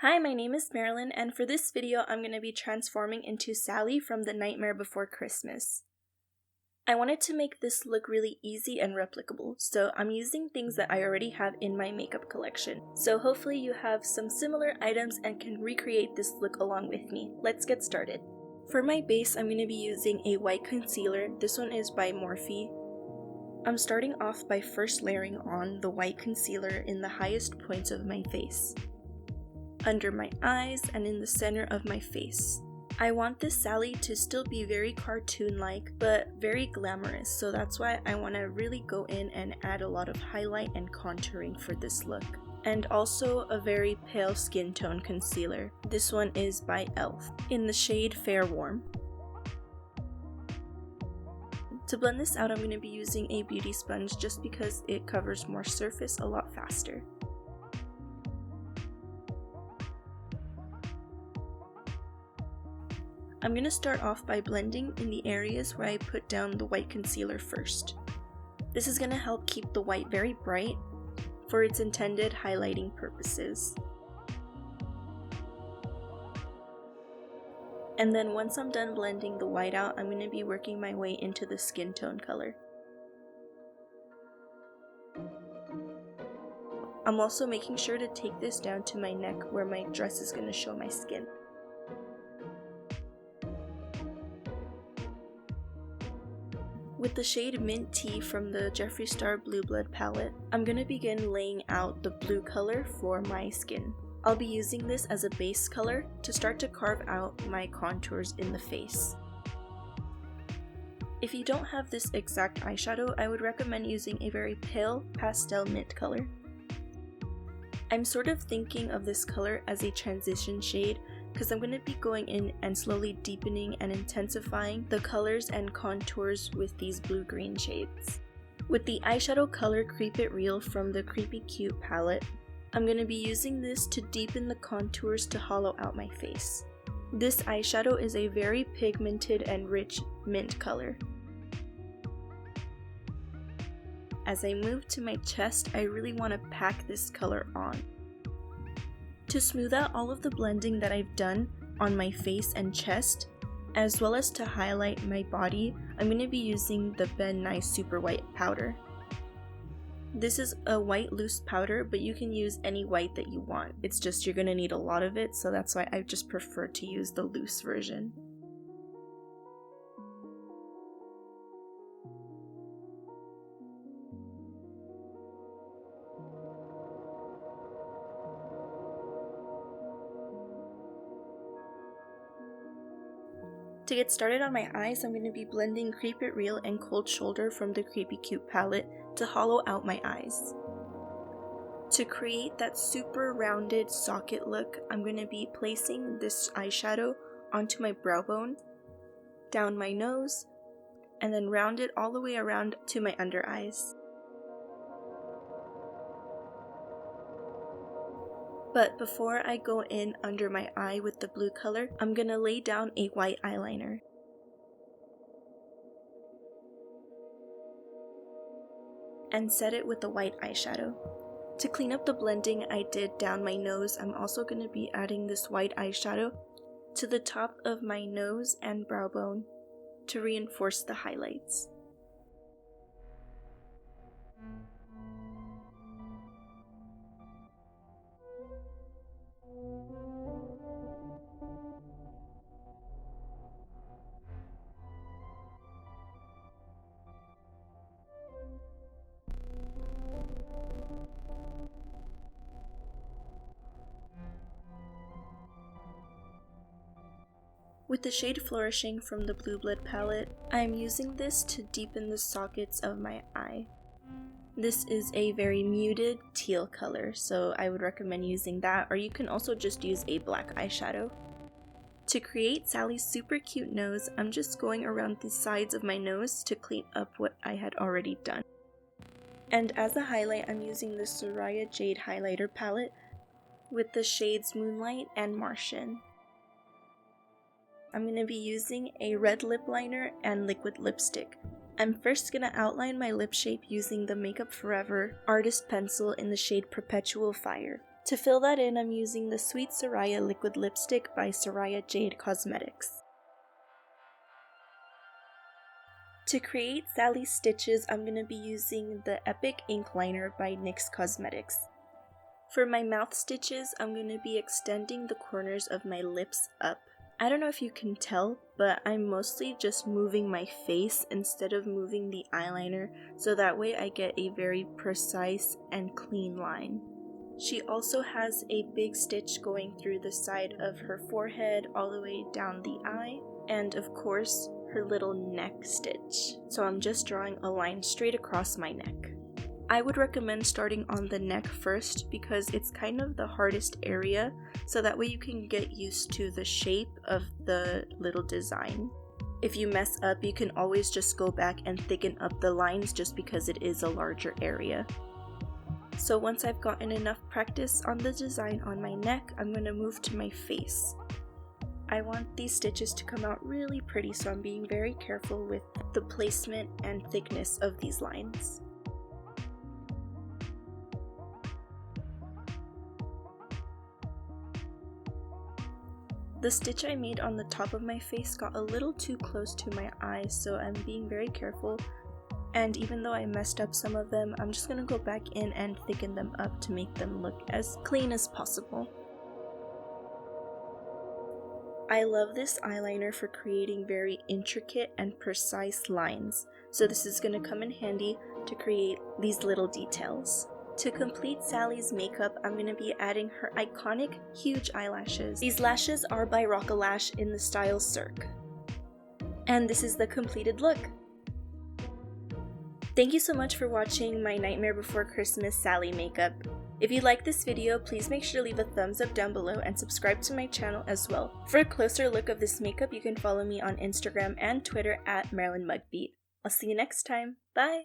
Hi, my name is Marilyn, and for this video I'm going to be transforming into Sally from The Nightmare Before Christmas. I wanted to make this look really easy and replicable, so I'm using things that I already have in my makeup collection. So hopefully you have some similar items and can recreate this look along with me. Let's get started. For my base, I'm going to be using a white concealer. This one is by Morphe. I'm starting off by first layering on the white concealer in the highest points of my face, under my eyes, and in the center of my face. I want this Sally to still be very cartoon-like, but very glamorous, so that's why I want to really go in and add a lot of highlight and contouring for this look. And also a very pale skin tone concealer. This one is by e.l.f. in the shade Fair Warm. To blend this out, I'm going to be using a beauty sponge just because it covers more surface a lot faster. I'm going to start off by blending in the areas where I put down the white concealer first. This is going to help keep the white very bright for its intended highlighting purposes. And then once I'm done blending the white out, I'm going to be working my way into the skin tone color. I'm also making sure to take this down to my neck where my dress is going to show my skin. With the shade Mint Tea from the Jeffree Star Blue Blood palette, I'm going to begin laying out the blue color for my skin. I'll be using this as a base color to start to carve out my contours in the face. If you don't have this exact eyeshadow, I would recommend using a very pale pastel mint color. I'm sort of thinking of this color as a transition shade because I'm going to be going in and slowly deepening and intensifying the colors and contours with these blue-green shades. With the eyeshadow color Creep It Real from the Creepy Cute palette, I'm going to be using this to deepen the contours to hollow out my face. This eyeshadow is a very pigmented and rich mint color. As I move to my chest, I really want to pack this color on. To smooth out all of the blending that I've done on my face and chest, as well as to highlight my body, I'm going to be using the Ben Nye Super White powder. This is a white loose powder, but you can use any white that you want. It's just you're going to need a lot of it, so that's why I just prefer to use the loose version. To get started on my eyes, I'm going to be blending Creep It Real and Cold Shoulder from the Creepy Cute palette to hollow out my eyes. To create that super rounded socket look, I'm going to be placing this eyeshadow onto my brow bone, down my nose, and then round it all the way around to my under eyes. But before I go in under my eye with the blue color, I'm going to lay down a white eyeliner. And set it with a white eyeshadow. To clean up the blending I did down my nose, I'm also going to be adding this white eyeshadow to the top of my nose and brow bone to reinforce the highlights. With the shade Flourishing from the Blue Blood palette, I am using this to deepen the sockets of my eye. This is a very muted teal color, so I would recommend using that, or you can also just use a black eyeshadow. To create Sally's super cute nose, I'm just going around the sides of my nose to clean up what I had already done. And as a highlight, I'm using the Saraya Jade highlighter palette with the shades Moonlight and Martian. I'm going to be using a red lip liner and liquid lipstick. I'm first going to outline my lip shape using the Makeup Forever Artist Pencil in the shade Perpetual Fire. To fill that in, I'm using the Sweet Saraya Liquid Lipstick by Saraya Jade Cosmetics. To create Sally's stitches, I'm going to be using the Epic Ink Liner by NYX Cosmetics. For my mouth stitches, I'm going to be extending the corners of my lips up. I don't know if you can tell, but I'm mostly just moving my face instead of moving the eyeliner, so that way I get a very precise and clean line. She also has a big stitch going through the side of her forehead all the way down the eye, and of course her little neck stitch. So I'm just drawing a line straight across my neck. I would recommend starting on the neck first because it's kind of the hardest area, so that way you can get used to the shape of the little design. If you mess up, you can always just go back and thicken up the lines just because it is a larger area. So once I've gotten enough practice on the design on my neck, I'm going to move to my face. I want these stitches to come out really pretty, so I'm being very careful with the placement and thickness of these lines. The stitch I made on the top of my face got a little too close to my eyes, so I'm being very careful. And even though I messed up some of them, I'm just going to go back in and thicken them up to make them look as clean as possible. I love this eyeliner for creating very intricate and precise lines, so this is going to come in handy to create these little details. To complete Sally's makeup, I'm going to be adding her iconic huge eyelashes. These lashes are by Rock-A-Lash in the style Cirque. And this is the completed look. Thank you so much for watching my Nightmare Before Christmas Sally makeup. If you like this video, please make sure to leave a thumbs up down below and subscribe to my channel as well. For a closer look of this makeup, you can follow me on Instagram and Twitter at MarilynMugBeat. I'll see you next time. Bye!